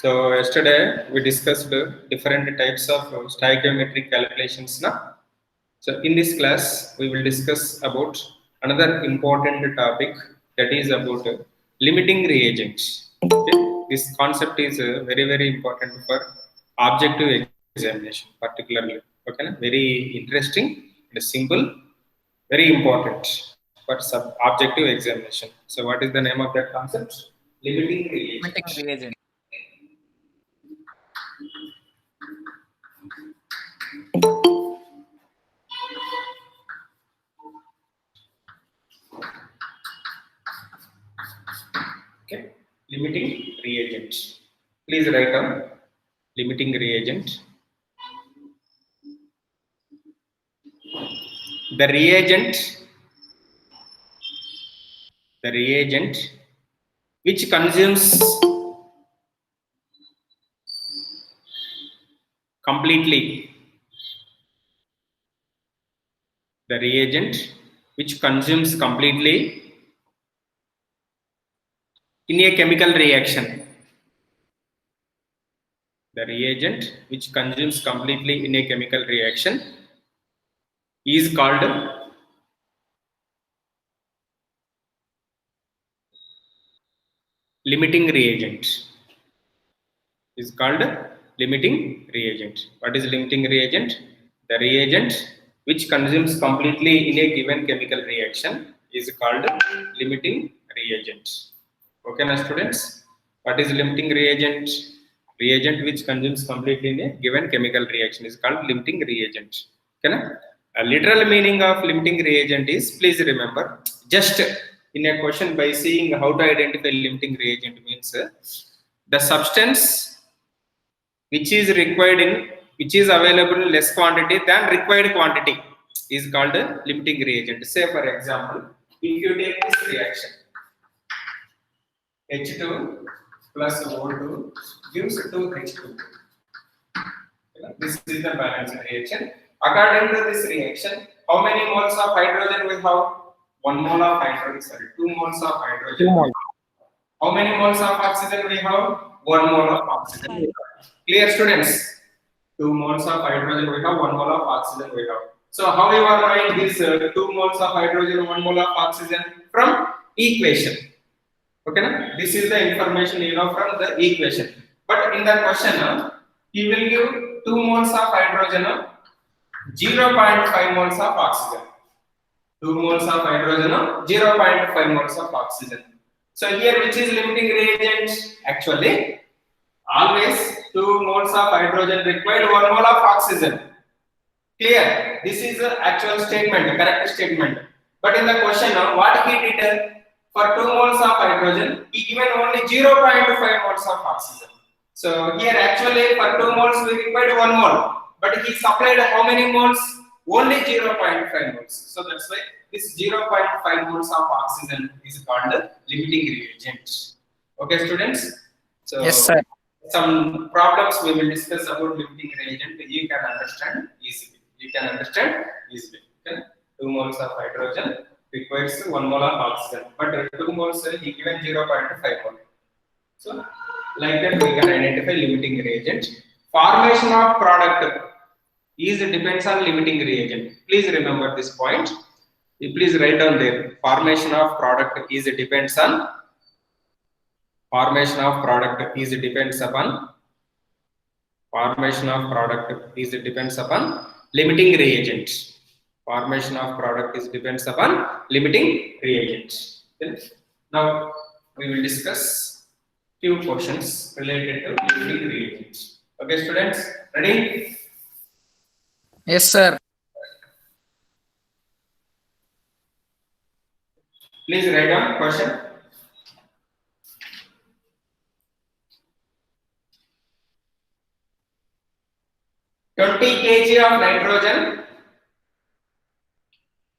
So yesterday we discussed different types of stoichiometric calculations. So in this class we will discuss about another important topic, that is about limiting reagents. Okay? This concept is very important for objective examination particularly. Okay, very interesting and simple, very important for objective examination. So what is the name of that concept? Limiting reagent. Okay, limiting reagent. Please write down limiting reagent. The reagent which consumes completely, the reagent which consumes completely in a chemical reaction. The reagent which consumes completely in a chemical reaction is called limiting reagent. Is called limiting reagent. What is limiting reagent? The reagent which consumes completely in a given chemical reaction is called limiting reagent. Okay, now students, what is limiting reagent? Reagent which consumes completely in a given chemical reaction is called limiting reagent. Okay, na? A literal meaning of limiting reagent is, please remember, just in a question by seeing how to identify limiting reagent means the substance which is required in, which is available in less quantity than required quantity is called a limiting reagent. Say for example, if you take this reaction, H2 plus O2 gives 2H2. This is the balanced reaction. According to this reaction, how many moles of hydrogen we have? 1 mole of hydrogen, sorry, 2 moles of hydrogen. 2 moles. How many moles of oxygen we have? 1 mole of oxygen. Clear, students? 2 moles of hydrogen we have, 1 mole of oxygen we have. So how you are writing this 2 moles of hydrogen, 1 mole of oxygen from equation? Okay, na? This is the information you know from the equation. But in the question, he will give 2 moles of hydrogen, 0.5 moles of oxygen. 2 moles of hydrogen, 0.5 moles of oxygen. So here which is limiting reagent? Actually, always 2 moles of hydrogen required 1 mole of oxygen. Clear? This is the actual statement, correct statement. But in the question, what he did, for 2 moles of hydrogen, he given only 0.5 moles of oxygen. So here actually for 2 moles we required 1 mole, but he supplied how many moles? Only 0.5 moles. So that's why this 0.5 moles of oxygen is called limiting reagent. Okay, students? So yes, sir. Some problems we will discuss about limiting reagent. You can understand easily. Okay? 2 moles of hydrogen requires 1 mole of oxygen, but 2 moles he given 0.5 mole. So like that we can identify limiting reagent. Formation of product is depends on limiting reagent. Please remember this point. Please write down there. Formation of product is depends on. Formation of product is depends upon. Formation of product is depends upon limiting reagent. Formation of product is depends upon limiting reagent. Now we will discuss few questions related to limiting reagents. Okay, students, ready? Yes, sir. Please write down question. $20 kg of nitrogen.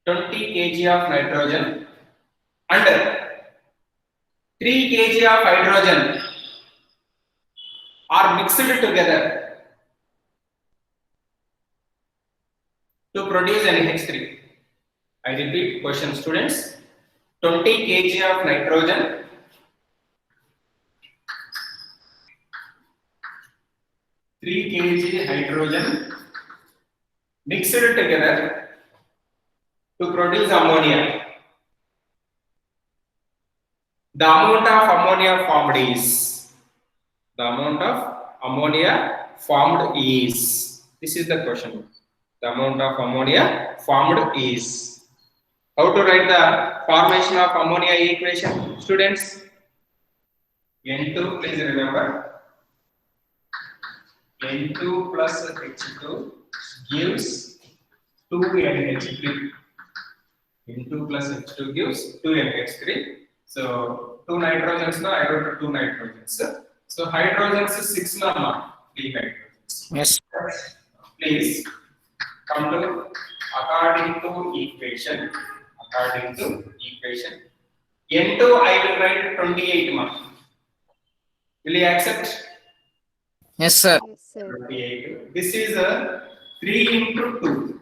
20 kg of nitrogen and 3 kg of hydrogen are mixed together to produce NH3. I repeat question, students. 20 kg of nitrogen 3 kg hydrogen mixed together to produce ammonia. The amount of ammonia formed is, the amount of ammonia formed is, this is the question. The amount of ammonia formed is. How to write the formation of ammonia equation, students? N2, please remember. N2 plus H2 gives 2NH3. N2 plus H2 gives 2NH3. So 2 nitrogens now I wrote 2 nitrogens. So hydrogens is 6 number, 3 nitrogens. Yes. Please come to according to equation. According to equation. N2 I will write 28 mark. Will you accept? Yes, sir. Yes, sir. 28. This is a 3 into 2.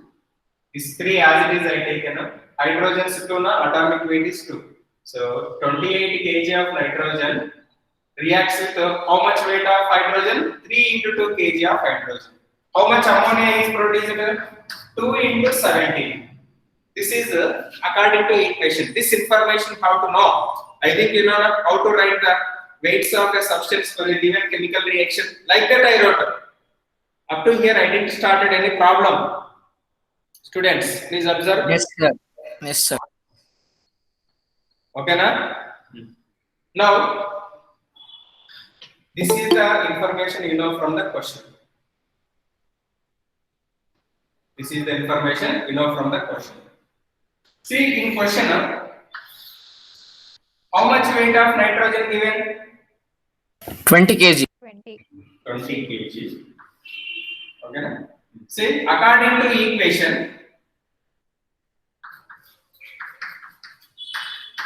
This 3 as it is I taken. Hydrogen's 2 na atomic weight is 2. So 28 kg of nitrogen reacts with how much weight of hydrogen? 3 into 2 kg of hydrogen. How much ammonia is produced? 2 into 17. This is according to equation. This information how to know. I think you know how to write the weights of a substance for a given chemical reaction. Like that I wrote. Up to here I didn't started any problem. Students, please observe. Yes, sir. Yes, sir. Okay, na? Now, this is the information you know from the question. This is the information you know from the question. See in question, how much weight of nitrogen given? 20 kg. 20. 20 kg. Okay, na? See, according to equation,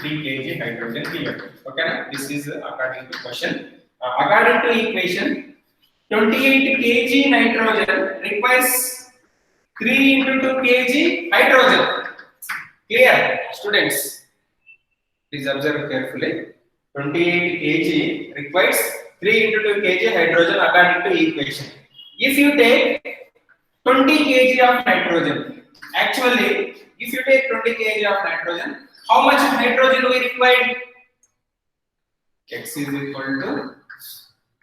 3 kg hydrogen given. Okay, na? This is according to question. According to equation, 28 kg nitrogen requires 3 into 2 kg hydrogen. Clear, students? Please observe carefully. 28 kg requires 3 into 2 kg hydrogen according to equation. If you take 20 kg of nitrogen, actually, if you take 20 kg of nitrogen, how much nitrogen we require? X is equal to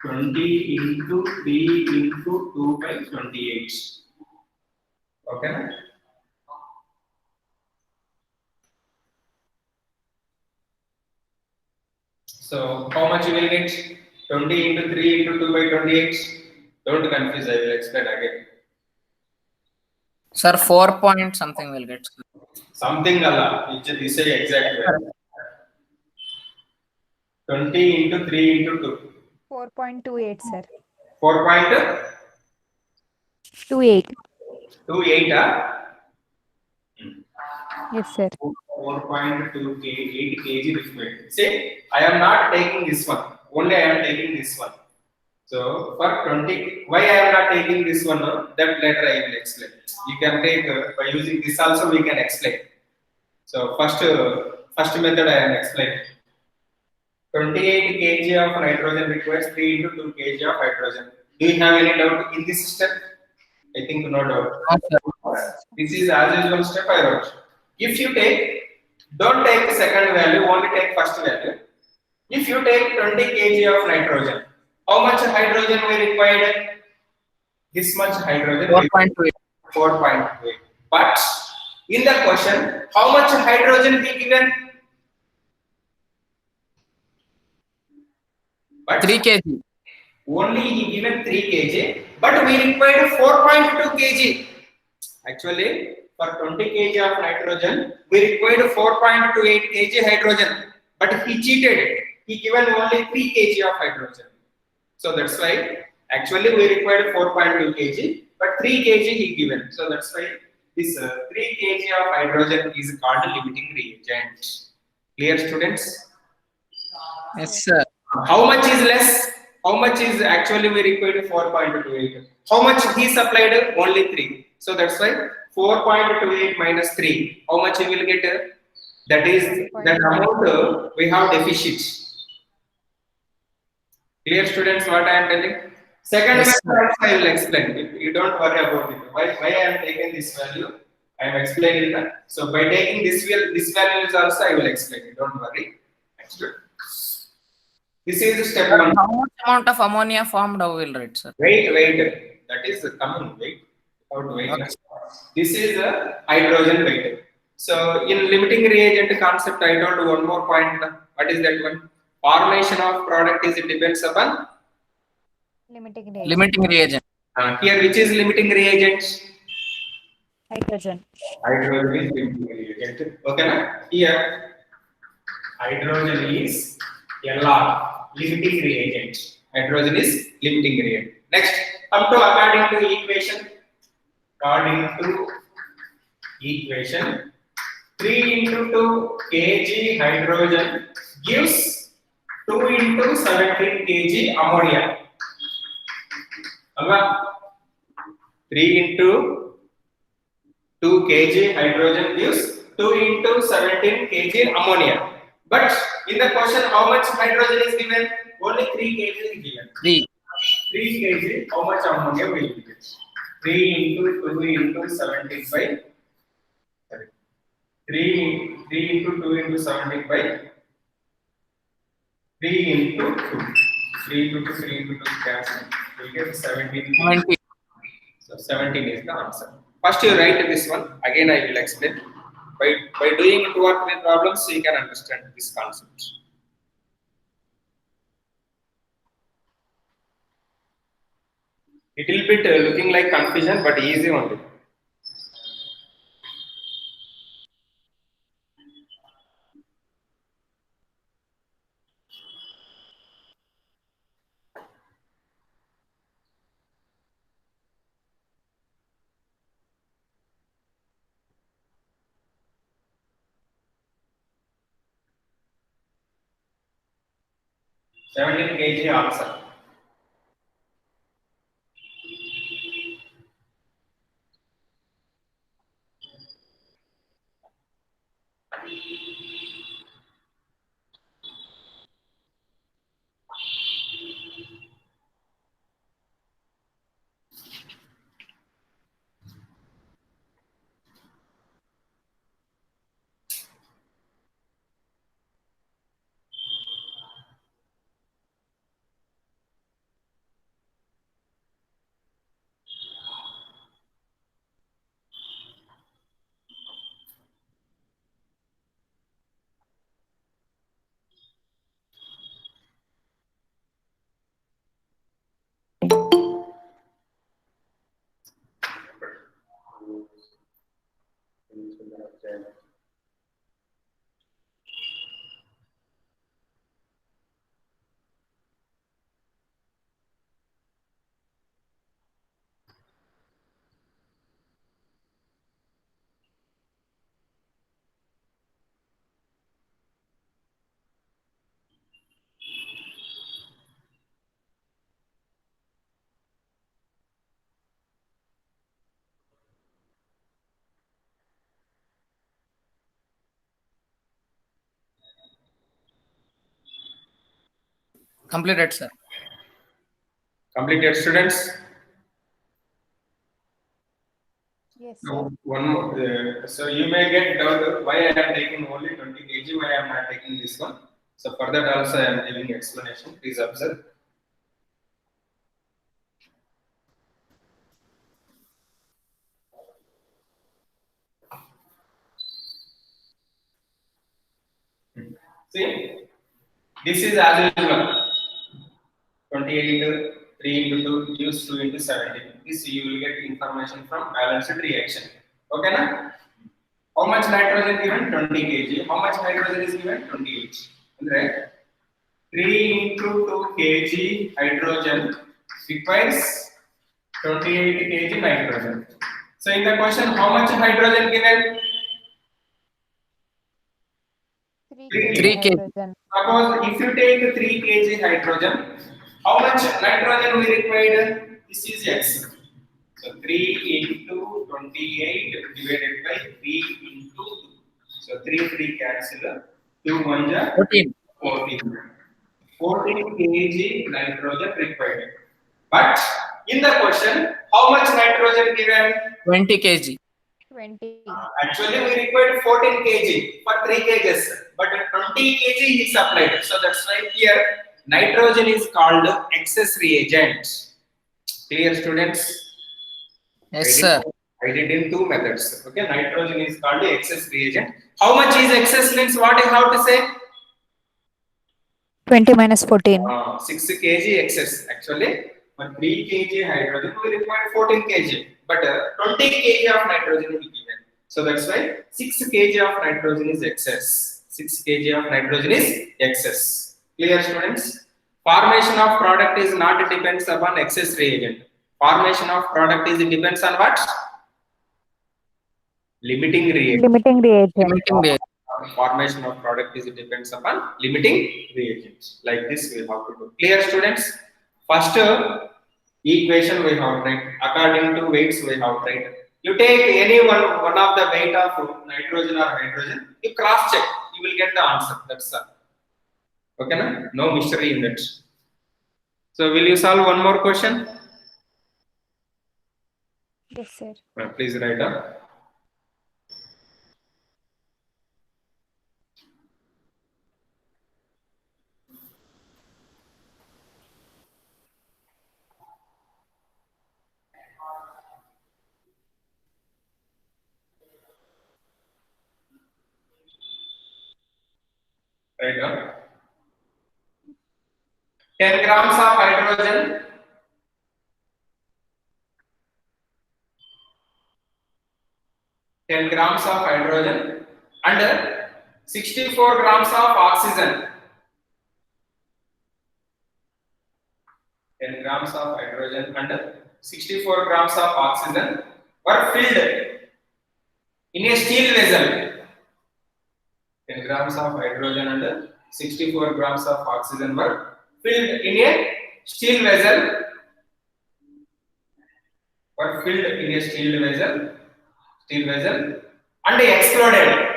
20 into 3 into 2 by 28. Okay. So how much you will get? 20 into 3 into 2 by 28. Don't confuse, I will explain again. Sir, 4 point something will get. Something Allah, you say exact value. 20 into 3 into 2. 4.28, sir. 4.28. 28. Yes, sir. 4.28 kg required. Say, I am not taking this one. Only I am taking this one. So for 20, why I am not taking this one? That later I will explain. You can take by using this also we can explain. So first method I am explaining. 28 kg of nitrogen requires 3 into 2 kg of hydrogen. Do you have any doubt in this step? I think no doubt. This is as usual step I wrote. If you take, don't take the second value, only take first value. If you take 20 kg of nitrogen, how much hydrogen we required? This much hydrogen. 4.28. 4.8. But in the question, how much hydrogen he given? But 3 kg. only he given 3 kg, but we required 4.2 kg. Actually, for 20 kg of nitrogen, we required 4.28 kg hydrogen, but he cheated. He given only 3 kg of hydrogen. So that's why actually we required 4.2 kg, but 3 kg he given. So that's why this 3 kg of hydrogen is called limiting reagent. Clear, students? Yes, sir. How much is less? How much is actually we required 4.28? How much he supplied? Only 3. So that's why 4.28 minus 3. How much you will get? That is that amount we have deficit. Clear, students, what I am telling? Second Yes, method sir. also I will explain. You don't worry about it. Why I am taking this value? I am explaining that. So by taking this value is also I will explain it. Don't worry. Next. This is step Sir, one. how much amount of ammonia formed how will write, sir? Wait. That is coming. Wait. Without wait. Okay. This is a hydrogen weight. So in limiting reagent concept, I told one more point. What is that one? Formation of product is it depends upon Limiting reagent. Limiting reagent. here which is limiting reagent? Hydrogen. Hydrogen is limiting reagent. Okay, na? Here hydrogen is LR limiting reagent. Hydrogen is limiting reagent. Next, come to according to equation. According to equation, 3 into 2 kg hydrogen gives 2 into 17 kg ammonia. Alva? 3 into 2 kg hydrogen gives 2 into 17 kg ammonia. But in the question, how much hydrogen is given? Only 3 kg is given. 3. 3 kg, how much ammonia will be given? 3 into 2 into 17 by 3 into 2 into 17 by 3 into 2. 3 into 2, 3 into 2 cancel. We get 17. 20. So 17 is the answer. First you write this one. Again I will explain. By doing 2 or 3 problems, you can understand this concept. It will be looking like confusion, but easy only. (17 kg answer. Completed, sir. Completed, students. Yes, sir. Now, one more. So you may get doubt why I am taking only 20 kg, why I am not taking this one. So for that also I am giving explanation. Please observe. See, this is as usual. 28 into 3 into 2 gives 2 into 17. This you will get information from balanced reaction. Okay, na? How much nitrogen given? 20 kg. How much hydrogen is given? 28. Right? 3 into 2 kg hydrogen requires 28 kg nitrogen. So in the question, how much hydrogen given? 3 3 3 kg kg. hydrogen. Suppose if you take 3 kg hydrogen, how much nitrogen we required? This is X. So 3 into 28 divided by 3 into 2. So 3 cancel. 2 1 14. 14. 14 kg nitrogen required. But in the question, how much nitrogen given? 20 kg. 20. Actually, we required 14 kg for 3 kgs, but 20 kg is supplied. So that's why here nitrogen is called excess reagent. Clear, students? Yes, sir. I did in two methods. Okay, nitrogen is called excess reagent. How much is excess means what I have to say? 20 minus 14. 6 kg excess. Actually, for 3 kg hydrogen we require 14 kg, but 20 kg of nitrogen is given. So that's why 6 kg of nitrogen is excess. 6 kg of nitrogen is excess. Clear, students? Formation of product is not depends upon excess reagent. Formation of product is depends on what? Limiting reagent. Limiting reagent. Limiting the Formation of product is depends upon limiting reagents. Like this we have to do. Clear, students? First equation we have write. According to weights we have write. You take any one of the weight of nitrogen or hydrogen, you cross check, you will get the answer. That's all. Okay, na? No mystery in that. So will you solve one more question? Yes, sir. Please write down. Write down. 10 grams of hydrogen, 10 grams of hydrogen and 64 grams of oxygen. 10 grams of hydrogen and 64 grams of oxygen were filled in a steel vessel. 10 grams of hydrogen and 64 grams of oxygen were filled in a steel vessel. Were filled in a steel vessel and exploded.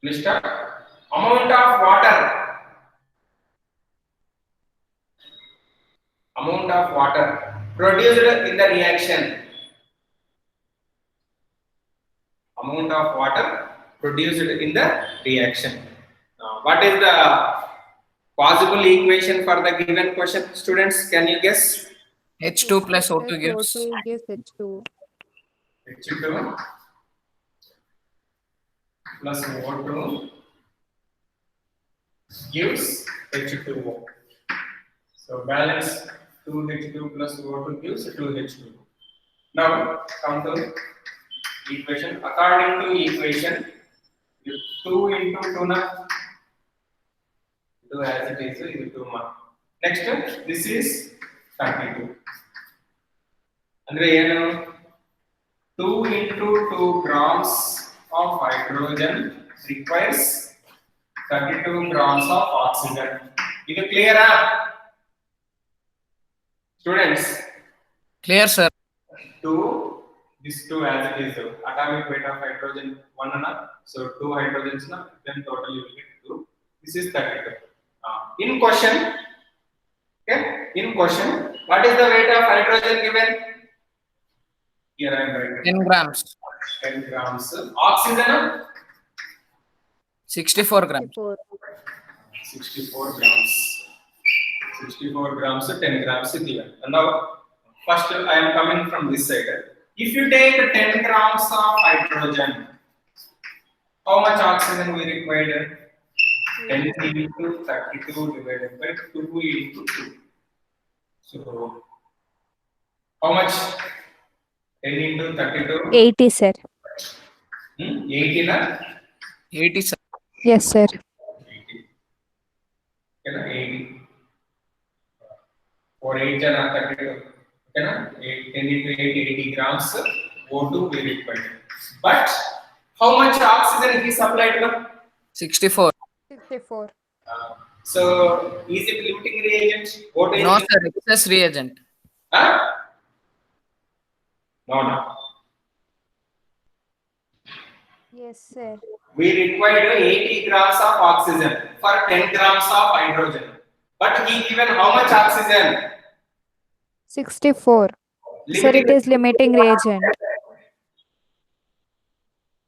Please start. Amount of water produced in the reaction. Amount of water produced in the reaction. What is the possible equation for the given question, students? Can you guess? H2 plus O2 gives O2 gives H2. H2 plus O2 gives H2O. So balance 2H2 plus O2 gives 2H2. Now come to equation. According to equation, 2 into 2 na 2 as it is 2 ma. Next, this is 32. Andre ಏನು 2 into 2 grams of hydrogen requires 32 grams of oxygen. Is it clear? Students, clear, sir. 2, this 2 as it is atomic weight of hydrogen 1 na, so 2 hydrogens na, then total you will get 2. This is 32. In question, okay, in question, what is the weight of hydrogen given? Here I am writing 10 grams. 10 grams. Oxygen 64 grams. 64. 64 grams. 64 grams, 10 grams is given. And now, first I am coming from this side. If you take 10 grams of hydrogen, how much oxygen we required? 10 into 32 divided by 2 into 2. So, how much? 10 into 32? 80, sir. 80 na? 80, sir. Yes, sir. 80. Okay, na? 80. For 8 and 32. Okay, na? 10 into 8, 80 grams O2 we required. But how much oxygen he supplied? Na? 64. 64. So is it limiting reagent? What is No, it? sir. Excess reagent. Huh? No. Yes, sir. We required 80 grams of oxygen for 10 grams of hydrogen. But he given how much oxygen? 64. Sir, it is limiting reagent.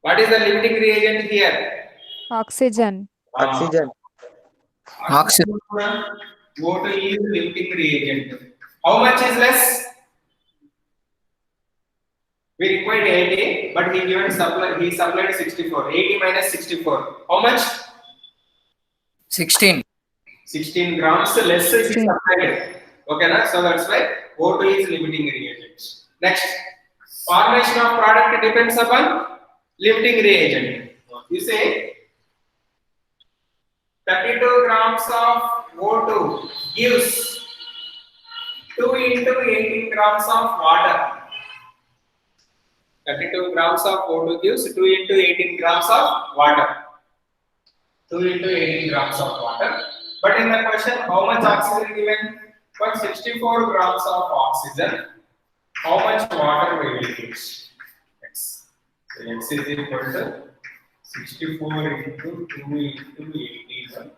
What is the limiting reagent here? Oxygen. Oxygen. Oxygen. Water is limiting reagent. How much is less? We required 80, but he supplied 64. 80 minus 64. How much? 16. 16 grams less he 16. supplied. Okay, na? So that's why O2 is limiting reagent. Next, formation of product depends upon limiting reagent. You say 32 grams of O2 gives 2 into 18 grams of water. 32 grams of O2 gives 2 into 18 grams of water. 2 into 18 grams of water. But in the question, how much oxygen given? For 64 grams of oxygen, how much water we will use? X. So X is equal to 64 into 2 into 18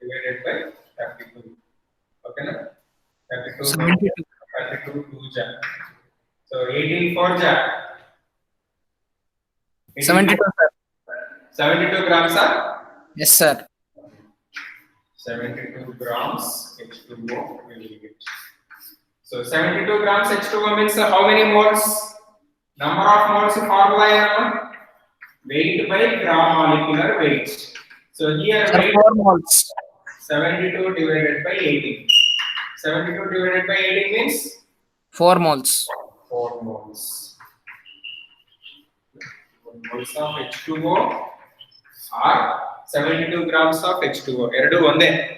divided by 32. Okay, na? 32 72. 32 2 ja. So 18 4 ja. 72, sir. 72 grams are Yes, sir. 72 grams H2O will get. So 72 grams H2O means how many moles? Number of moles formula here, weight by gram molecular weight. So here Sir, weight 4 moles. 72 divided by 18. 72 divided by 18 means 4 moles. 4 moles. 4 moles of H2O are 72 grams of H2O. Eradu onde.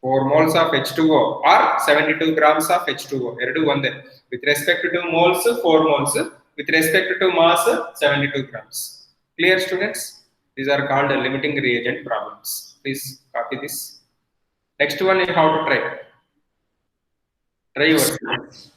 4 moles of H2O or 72 grams of H2O. Eradu onde. With respect to moles, 4 moles. With respect to mass, 72 grams. Clear, students? These are called limiting reagent problems. Please copy this. Next one is how to try. Try yourself.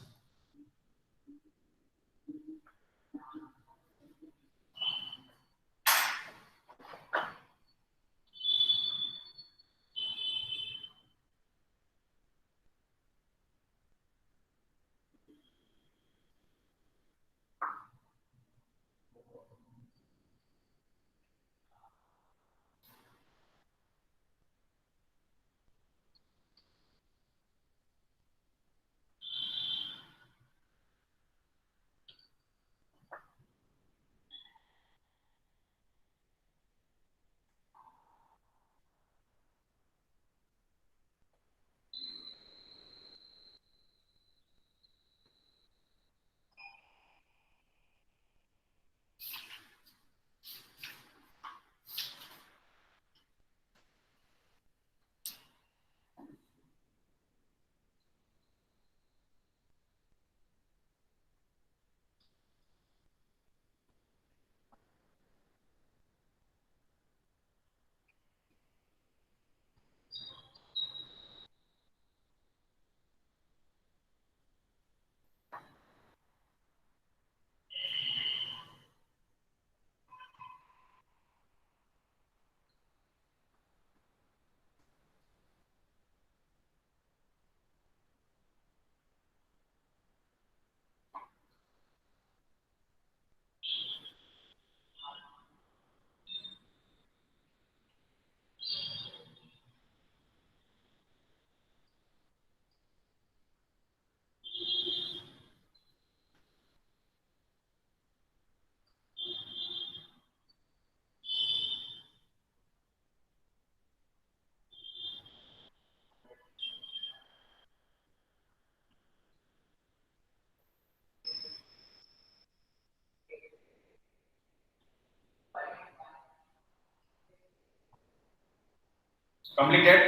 Completed?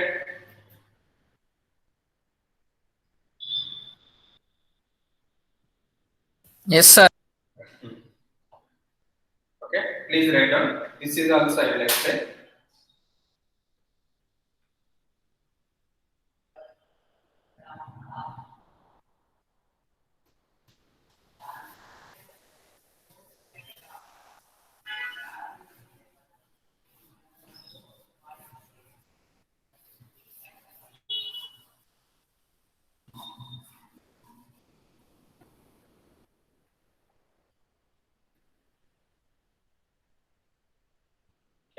Yes, sir. Okay, please write down. This is also I will explain.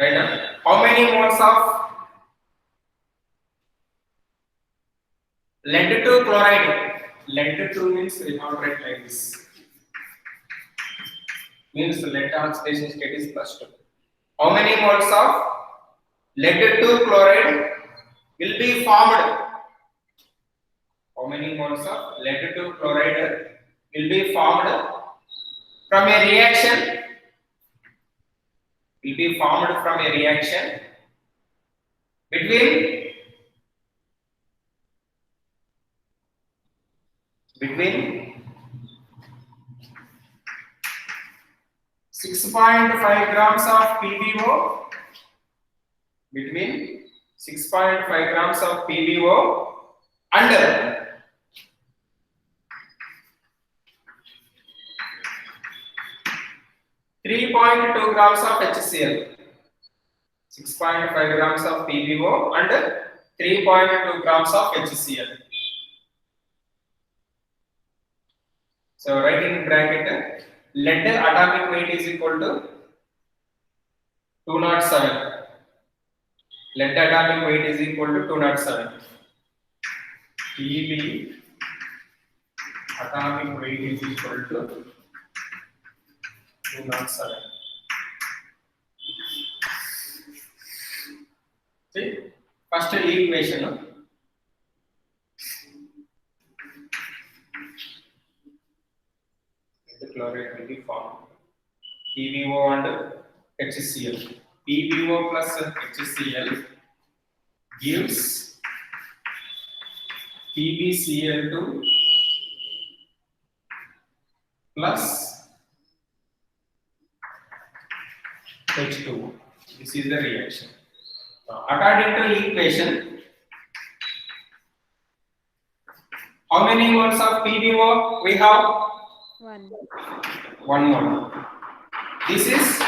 Right now, how many moles of lead to chloride? Lead to means we have to write like this. Means lead oxidation state is +2. How many moles of lead to chloride will be formed? How many moles of lead to chloride will be formed from a reaction? Will be formed from a reaction between 6.5 grams of PbO, between 6.5 grams of PbO and 3.2 grams of HCl. 6.5 grams of PbO and 3.2 grams of HCl. So write in bracket, lead atomic weight is equal to 207. Lead atomic weight is equal to 207. Pb atomic weight is equal to 207. See, first equation. The chloride will be formed. PbO and HCl. PbO plus HCl gives PbCl2 plus H2. This is the reaction. According to equation, how many moles of PbO we have? 1. 1 mole. This is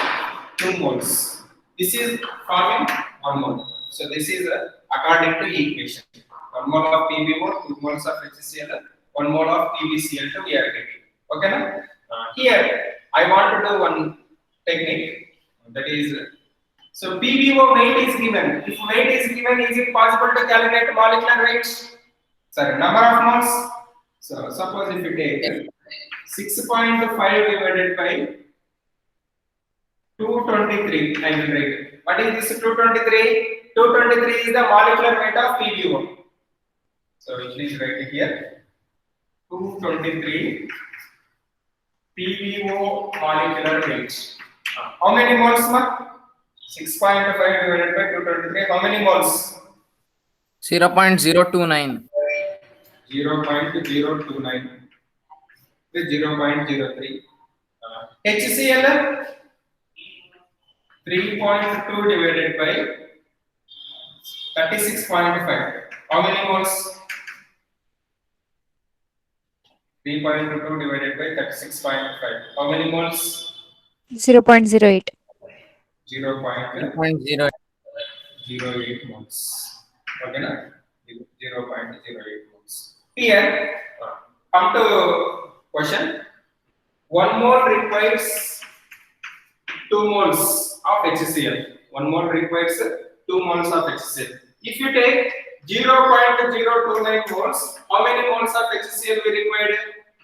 2 moles. This is forming 1 mole. So this is according to equation. 1 mole of PbO, 2 moles of HCl, 1 mole of PbCl2 we are getting. Okay, na? Here I want to do one technique, that is, so PbO weight is given. If weight is given, is it possible to calculate molecular weight? Sorry, number of moles. So suppose if you take 6.5 divided by 223, I will write. What is this 223? 223 is the molecular weight of PbO. So please write it here. 223 PbO molecular weight. How many moles, ma? 6.5 divided by 223. How many moles? 0.029. 0.029 with 0.03. HCl 3.2 divided by 36.5. How many moles? 3.2 divided by 36.5. How many moles? 0.08. 0.0. 0.08 moles. Okay, na? 0.08 moles. Here, come to question. 1 mole requires 2 moles of HCl. 1 mole requires 2 moles of HCl. If you take 0.029 moles, how many moles of HCl we required?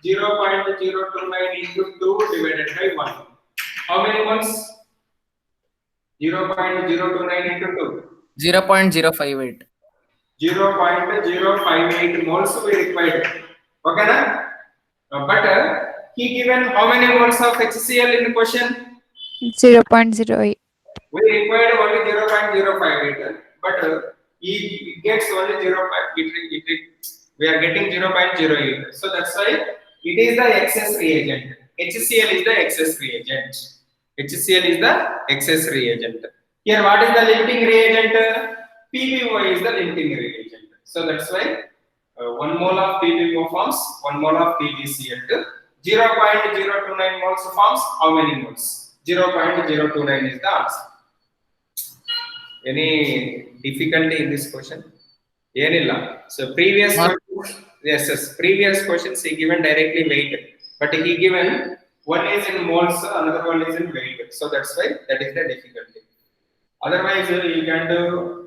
0.029 into 2 divided by 1. How many moles? 0.029 into 2. 0.058. 0.058 moles we required. Okay, na? But he given how many moles of HCl in the question? 0.08. We required only 0.058, but he gets only 0. We are getting 0.08. So that's why it is the excess reagent. HCl is the excess reagent. HCl is the excess reagent. Here, what is the limiting reagent? PbO is the limiting reagent. So that's why 1 mole of PbO forms 1 mole of PbCl2. 0.029 moles forms how many moles? 0.029 is the answer. Any difficulty in this question? Yenilla. So previous questions, yes, previous questions he given directly weight, but he given one is in moles, another one is in weight. So that's why that is the difficulty. Otherwise, you can do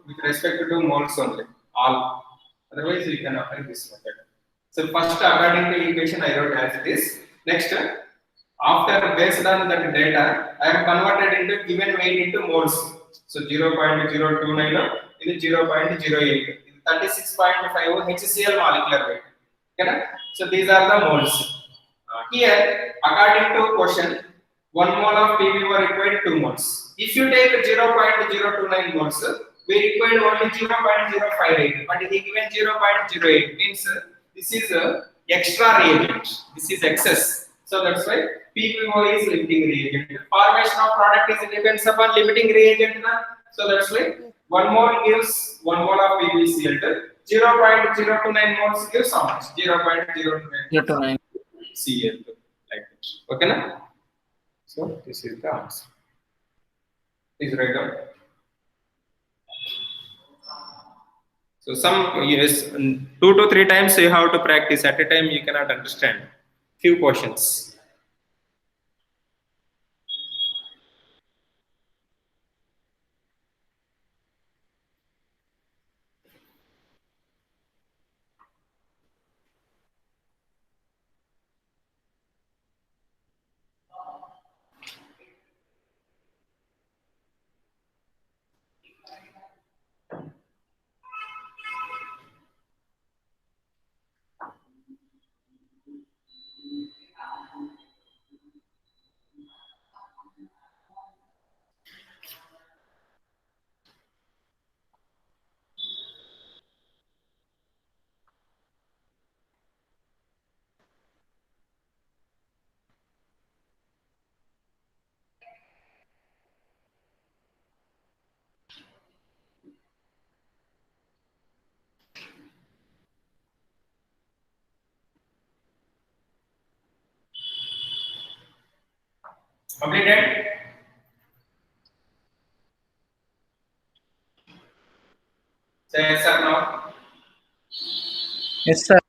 with respect to moles only, all. Otherwise, you can apply this method. So first, according to equation, I wrote as it is. Next, after based on that data, I am converted into given weight into moles. So 0.029 is 0.08. 36.5 HCl molecular weight. Okay? So these are the moles. Here, according to question, 1 mole of PbO required 2 moles. If you take 0.029 moles, we required only 0.058, but it is given 0.08 means this is extra reagent. This is excess. So that's why PbO is limiting reagent. Formation of product is depends upon limiting reagent. So that's why 1 mole gives 1 mole of PbCl. 0.029 moles gives how much? 0.029 0 to 9. Cl like that. Okay, na? So this is the answer. Please write down. So some yes, 2 to 3 times you have to practice. At a time you cannot understand few questions. Completed? Say yes or no. Yes, sir.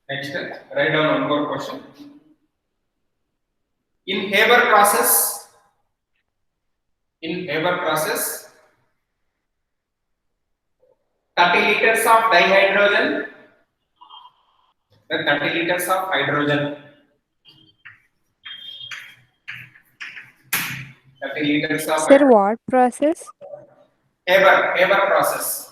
Next, write down one more question. In Haber process, 30 liters of dihydrogen, 30 liters of hydrogen, 30 liters of Sir, what process? Haber process.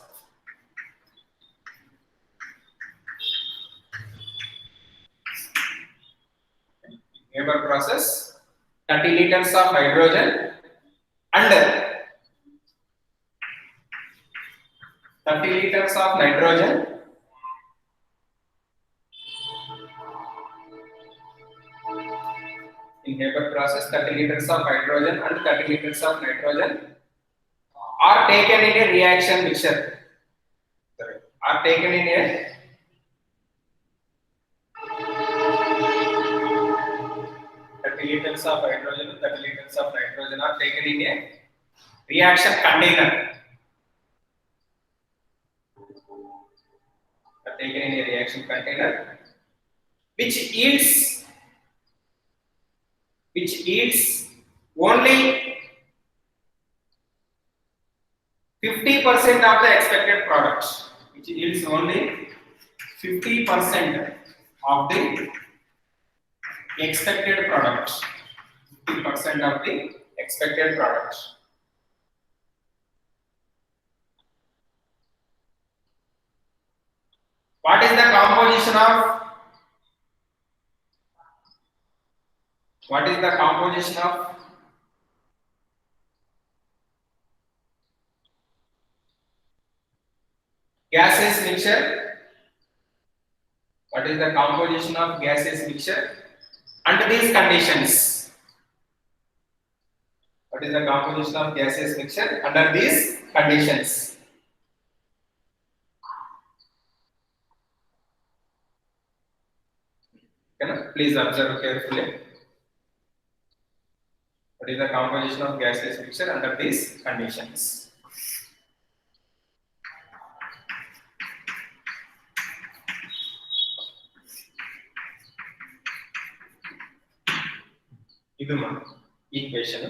Haber process, 30 liters of hydrogen and 30 liters of nitrogen in Haber process, 30 liters of hydrogen and 30 liters of nitrogen are taken in a reaction mixture. Sorry, are taken in a 30 liters of hydrogen and 30 liters of nitrogen are taken in a reaction container. Are taken in a reaction container which yields only 50% of the expected product, which yields only 50% of the expected product. 50% of the expected product. What is the composition of gaseous mixture? What is the composition of gaseous mixture under these conditions? What is the composition of gaseous mixture under these conditions? Okay, please observe carefully. What is the composition of gaseous mixture under these conditions? ಇದು equation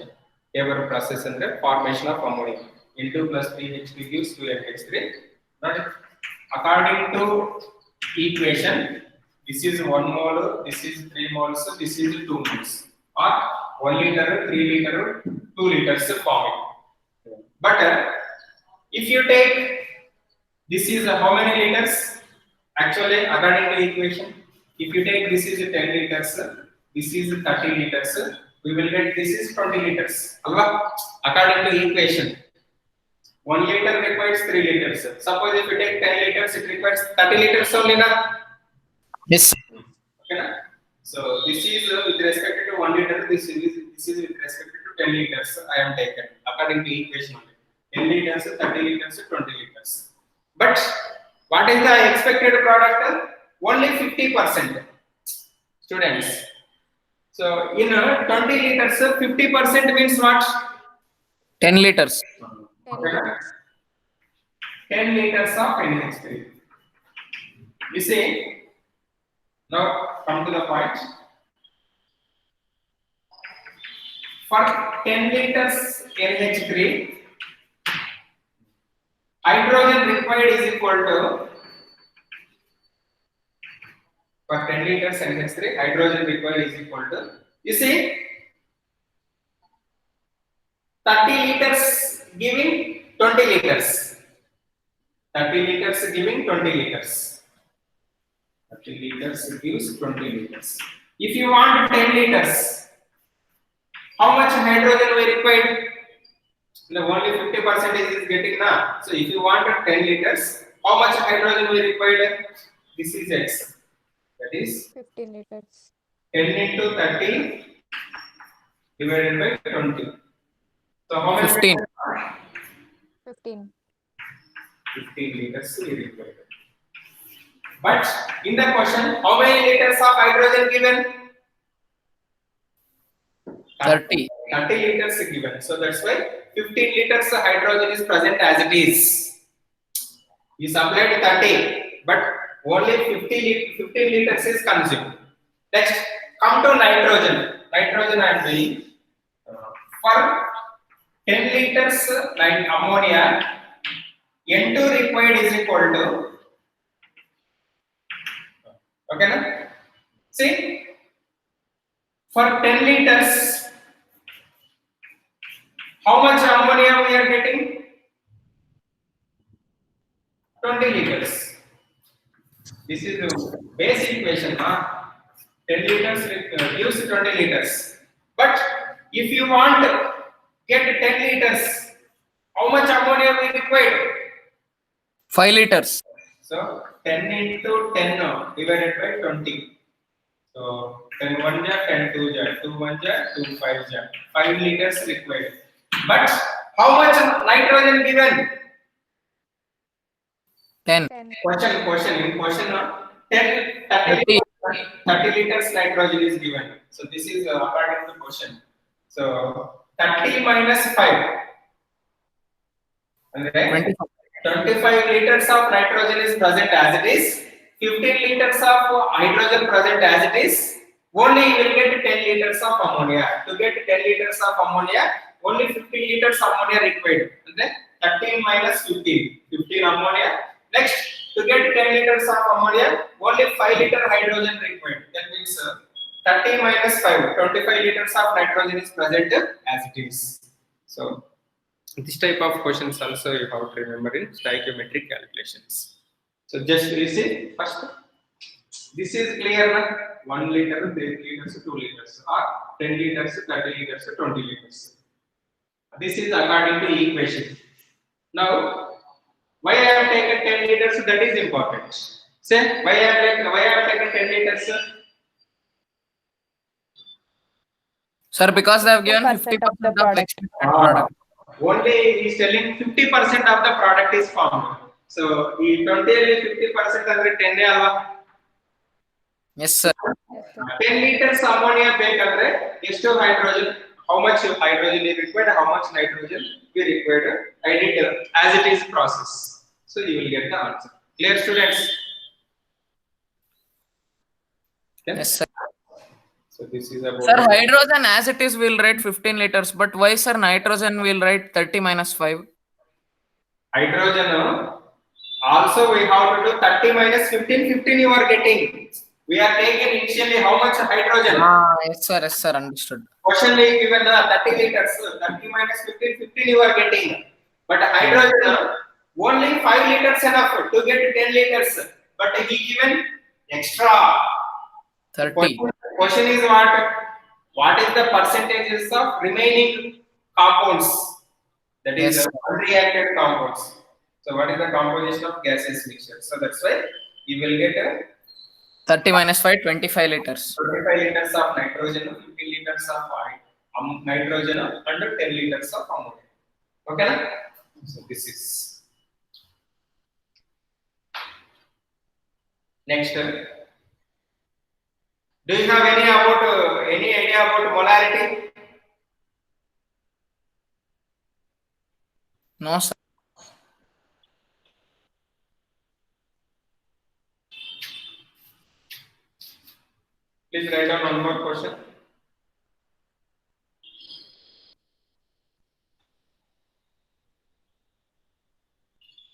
Haber process ಅಂದ್ರೆ formation of ammonia N2 plus 3H3 gives 2NH3. But according to equation, this is 1 mole, this is 3 moles, this is 2 moles, or 1 liter, 3 liter, 2 liters forming. But if you take this is how many liters? Actually, according to equation, if you take this is 10 liters, this is 30 liters, we will get this is 20 liters. Alva? According to equation, 1 liter requires 3 liters. Suppose if you take 10 liters, it requires 30 liters only, na? Yes. Okay, na? So this is with respect to 1 liter, this is with respect to 10 liters. I am taken according to equation. 10 liters, 30 liters, 20 liters. But what is the expected product? Only 50%. Students. So in 20 liters, 50% means what? 10 liters. 10 liters of NH3. You see, now come to the point. For 10 liters NH3, hydrogen required is equal to, for 10 liters NH3, hydrogen required is equal to, you see, 30 liters giving 20 liters. 30 liters giving 20 liters. 30 liters gives 20 liters. If you want 10 liters, how much hydrogen we required? No, only 50% is getting now. So if you want 10 liters, how much hydrogen we required? This is X. That is 15 liters. 10 into 30 divided by 20. So how much? 15. 15. 15 liters we required. But in the question, how many liters of hydrogen given? 30. 30 liters given. So that's why 15 liters hydrogen is present as it is. You supplied 30, but only 15 liters is consumed. Next, come to nitrogen. Nitrogen I am doing. For 10 liters ammonia, N2 required is equal to, okay, na? See, for 10 liters, how much ammonia we are getting? 20 liters. This is the base equation. 10 liters gives 20 liters. But if you want to get 10 liters, how much ammonia we require? 5 liters. So 10 into 10 divided by 20. So 10 1 ja, 10 2 ja, 2 1 ja, 2 5 ja. 5 liters required. But how much nitrogen given? 10. 10. Question in question 10 30 liters nitrogen is given. So this is according to question. So 30 minus 5. Okay. 25 liters of nitrogen is present as it is. 15 liters of hydrogen present as it is. Only you will get 10 liters of ammonia. To get 10 liters of ammonia, only 15 liters ammonia required. Okay? 13 minus 15. 15 ammonia. Next, to get 10 liters of ammonia, only 5 liter hydrogen required. That means 30 minus 5. 25 liters of nitrogen is present as it is. So, this type of questions also you have to remember in stoichiometric calculations. So just you see first, this is clear na? 1 liter, 3 liters, 2 liters, or 10 liters, 30 liters, 20 liters. This is according to equation. Now, why I have taken 10 liters? That is important. Say why I have taken 10 liters? Sir, because they have given 50% 50% of the of product. expected product. Only he is telling 50% of the product is formed. So, he 20 50% ಅಂದ್ರೆ 10 alva. Yes, sir. Yes, sir. 10 liters ammonia ಬೇಕಂದ್ರೆ ಎಷ್ಟು hydrogen, how much hydrogen is required, how much nitrogen we required, I did as it is process. So you will get the answer. Clear, students? Okay? Yes, sir. So this is about Sir, hydrogen as it is will write 15 liters, but why, sir, nitrogen will write 30 minus 5? hydrogen. Also we have to do 30 minus 15, 15 you are getting. We are taking initially how much hydrogen. Yes, sir, understood. Question is given 30 liters, 30 minus 15, 15 you are getting. But hydrogen, only 5 liters enough to get 10 liters. But he given extra. 30. Question is what is the percentages of remaining compounds? That is Yes. unreacted compounds. So what is the composition of gaseous mixture? So that's why you will get 30 minus 5, 25 liters. 25 liters of nitrogen, 15 liters of nitrogen, and 10 liters of ammonia. Okay? So this is next. Do you have any idea about molarity? No, sir. Please write down one more question.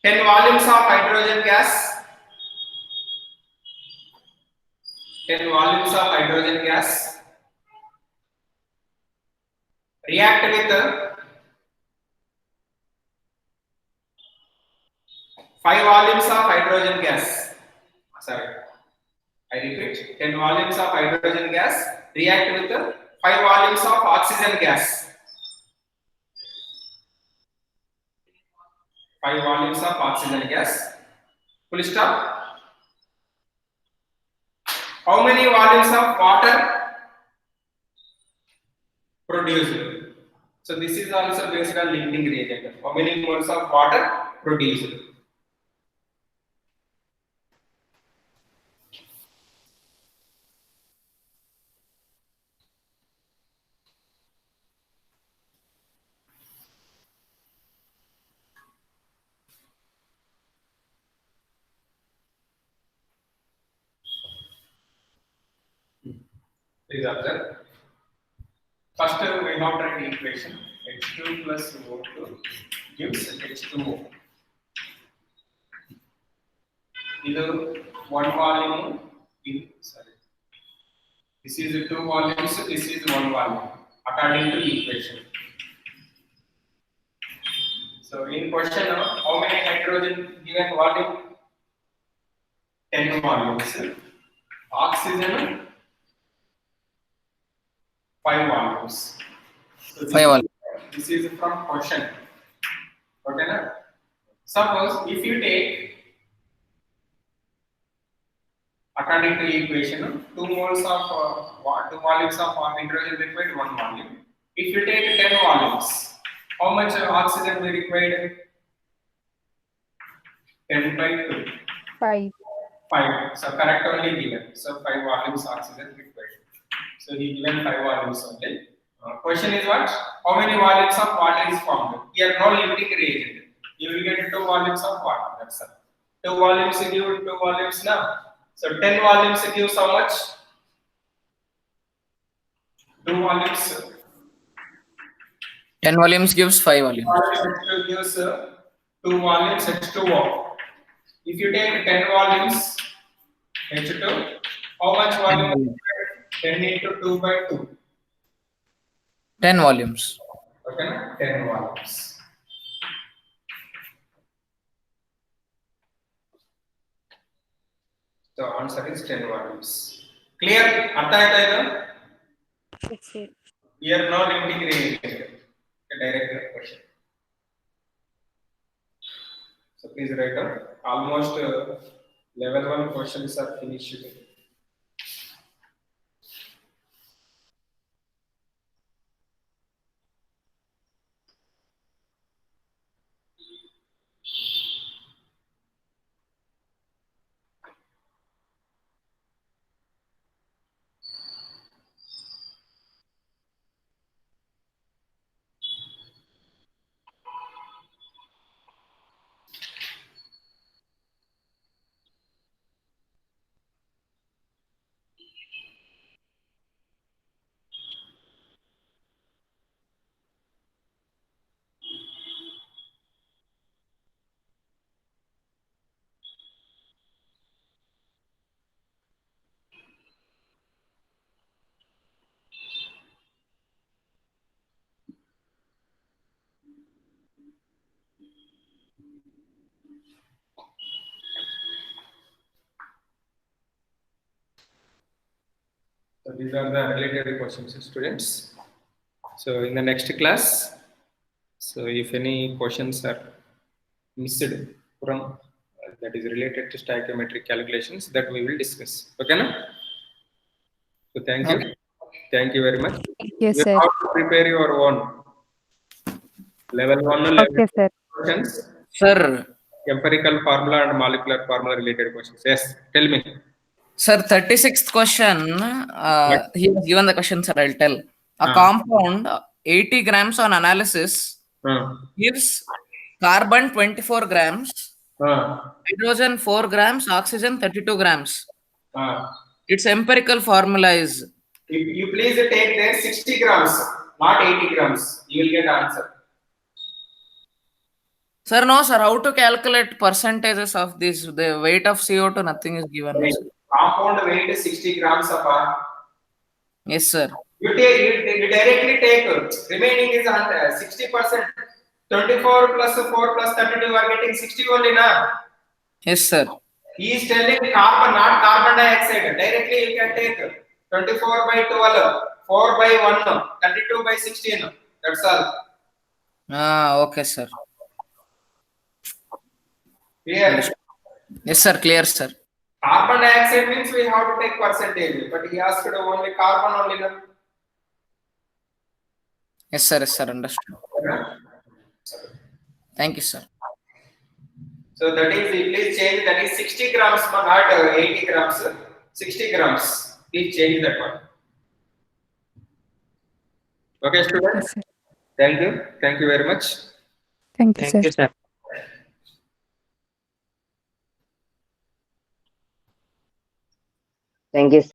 Ten volumes of hydrogen gas. 10 volumes of hydrogen gas react with 5 volumes of hydrogen gas. Sorry, I repeat, 10 volumes of hydrogen gas react with 5 volumes of oxygen gas. 5 volumes of oxygen gas. Full stop. How many volumes of water produced? So this is also based on limiting reagent. How many moles of water produced? Please observe. First, we have to write the equation H2 plus O2 gives H2O. This one volume. Sorry. This is 2 volumes. This is 1 volume according to the equation. So in question, how many hydrogen given volume? 10 volumes. Oxygen 5 volumes. So 5 volumes. This is from question. Okay, na? Suppose if you take according to the equation 2 moles of 2 volumes of hydrogen required 1 volume. If you take 10 volumes, how much oxygen we required? 10 by 2. 5. 5. So correct only given. So 5 volumes oxygen required. So he given 5 volumes only. Question is what? How many volumes of water is formed? Here no limiting reagent. You will get 2 volumes of water. That's all. 2 volumes give 2 volumes now. So 10 volumes gives how much? 2 volumes. 10 volumes gives 5 volumes. H2 gives 2 volumes H2O. If you take 10 volumes H2, how much volume? 10 into 2 by 2. 10 volumes. Okay, 10 volumes. So answer is 10 volumes. Clear? ಅರ್ಥ ಆಯ್ತಾ ಇದು? 6. Here no limiting reagent. A direct question. So please write down. Almost level 1 questions are finished. So these are the related questions, students. So in the next class, so if any questions are missed from that is related to stoichiometric calculations, that we will discuss. Okay, na? So thank you very much. Thank you, You sir. have to prepare your own level 1 level Okay, sir. questions, Sir, empirical formula and molecular formula related questions. Yes, tell me. sir, 36th question. He has given the question, sir. I'll tell. A compound 80 grams on analysis gives carbon 24 grams, hydrogen 4 grams, oxygen 32 grams. Its empirical formula is. You please take there 60 grams, not 80 grams. You will get answer. Sir, no, sir. How to calculate percentages of this? The weight of CO2, nothing is given. No, sir. Compound weight is 60 grams apart. Yes, sir. You directly take remaining is 60%. 24 plus 4 plus 32, you are getting 60 only now. Yes, sir. He is telling carbon, not carbon dioxide. Directly you can take 24 by 12, 4 by 1, 32 by 16. That's all. Okay, sir. Clear? Yes, sir. Clear, sir. Carbon dioxide means we have to take percentage, but he asked only carbon only. No? Yes, sir. Yes, sir. Understood. Thank you, sir. So that is, please change, that is 60 grams, not 80 grams, 60 grams. Please change that one. Okay, students? Yes, sir. Thank you. Thank you very much. Thank you, sir. sir. Thank you.